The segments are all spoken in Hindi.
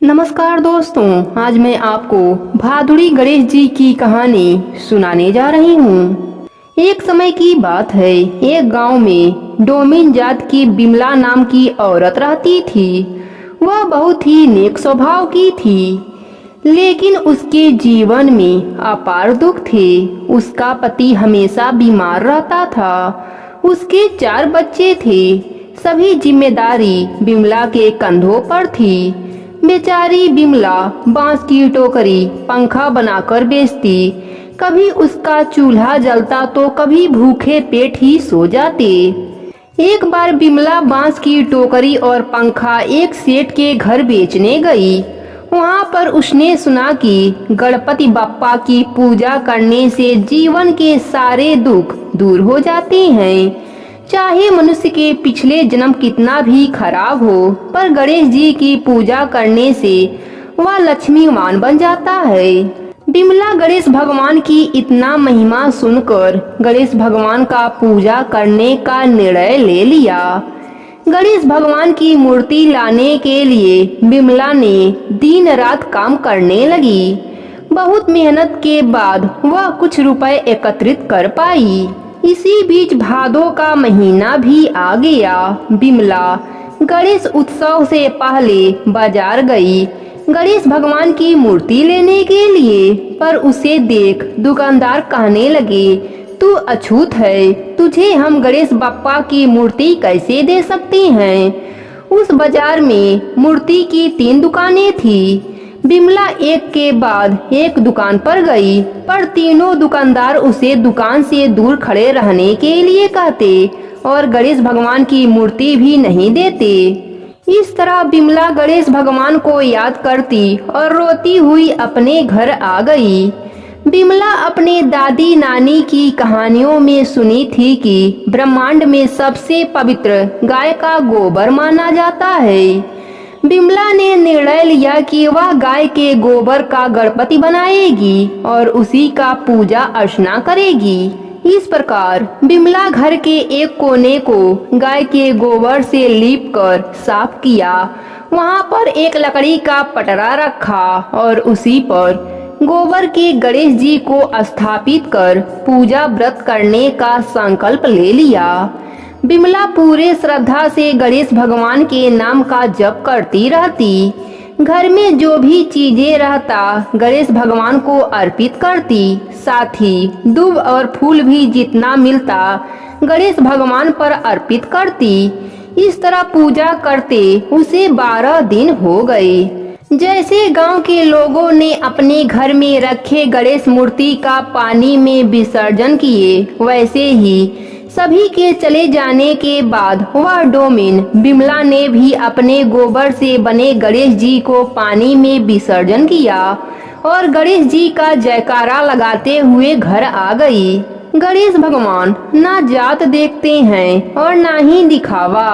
नमस्कार दोस्तों, आज मैं आपको भादुड़ी गणेश जी की कहानी सुनाने जा रही हूँ। एक समय की बात है, एक गांव में डोमिन जात की बिमला नाम की औरत रहती थी। वह बहुत ही नेक स्वभाव की थी, लेकिन उसके जीवन में अपार दुख थे। उसका पति हमेशा बीमार रहता था। उसके 4 बच्चे थे। सभी जिम्मेदारी बिमला के कंधों पर थी। बेचारी बिमला बांस की टोकरी पंखा बनाकर बेचती। कभी उसका चूल्हा जलता तो कभी भूखे पेट ही सो जाते। एक बार बिमला बांस की टोकरी और पंखा एक सेठ के घर बेचने गई। वहां पर उसने सुना कि गणपति बप्पा की पूजा करने से जीवन के सारे दुख दूर हो जाते हैं। चाहे मनुष्य के पिछले जन्म कितना भी खराब हो, पर गणेश जी की पूजा करने से वह लक्ष्मीवान बन जाता है। बिमला गणेश भगवान की इतना महिमा सुनकर गणेश भगवान का पूजा करने का निर्णय ले लिया। गणेश भगवान की मूर्ति लाने के लिए बिमला ने दिन रात काम करने लगी। बहुत मेहनत के बाद वह कुछ रुपए एकत्रित कर पाई। इसी बीच भादों का महीना भी आ गया। बिमला गणेश उत्सव से पहले बाजार गई गणेश भगवान की मूर्ति लेने के लिए, पर उसे देख दुकानदार कहने लगे, तू अछूत है, तुझे हम गणेश बप्पा की मूर्ति कैसे दे सकते हैं। उस बाजार में मूर्ति की 3 दुकानें थी। बिमला एक के बाद एक दुकान पर गई, पर तीनों दुकानदार उसे दुकान से दूर खड़े रहने के लिए कहते और गणेश भगवान की मूर्ति भी नहीं देते। इस तरह बिमला गणेश भगवान को याद करती और रोती हुई अपने घर आ गई। बिमला अपने दादी नानी की कहानियों में सुनी थी कि ब्रह्मांड में सबसे पवित्र गाय का गोबर माना जाता है। बिमला ने निर्णय लिया कि वह गाय के गोबर का गणपति बनाएगी और उसी का पूजा अर्चना करेगी। इस प्रकार बिमला घर के एक कोने को गाय के गोबर से लीपकर साफ किया। वहां पर एक लकड़ी का पटरा रखा और उसी पर गोबर के गणेश जी को स्थापित कर पूजा व्रत करने का संकल्प ले लिया। बिमला पूरे श्रद्धा से गणेश भगवान के नाम का जप करती रहती। घर में जो भी चीजें रहता गणेश भगवान को अर्पित करती। साथ ही दूब और फूल भी जितना मिलता गणेश भगवान पर अर्पित करती। इस तरह पूजा करते उसे 12 दिन हो गए। जैसे गांव के लोगों ने अपने घर में रखे गणेश मूर्ति का पानी में विसर्जन किए, वैसे ही सभी के चले जाने के बाद वह डोमिन बिमला ने भी अपने गोबर से बने गणेश जी को पानी में विसर्जन किया और गणेश जी का जयकारा लगाते हुए घर आ गई। गणेश भगवान ना जात देखते हैं और ना ही दिखावा,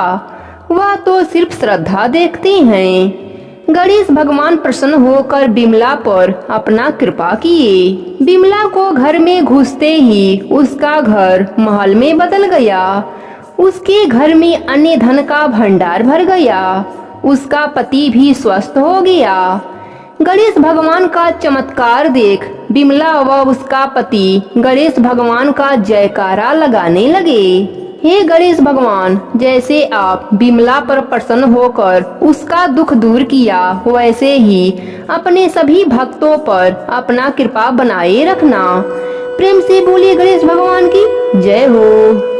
वह तो सिर्फ श्रद्धा देखते हैं। गणेश भगवान प्रसन्न होकर बिमला पर अपना कृपा किए। बिमला को घर में घुसते ही उसका घर महल में बदल गया। उसके घर में अन्य धन का भंडार भर गया। उसका पति भी स्वस्थ हो गया। गणेश भगवान का चमत्कार देख बिमला व उसका पति गणेश भगवान का जयकारा लगाने लगे। हे गणेश भगवान, जैसे आप बिमला पर प्रसन्न होकर उसका दुख दूर किया, वैसे ही अपने सभी भक्तों पर अपना कृपा बनाए रखना। प्रेम से बोलिए गणेश भगवान की जय हो।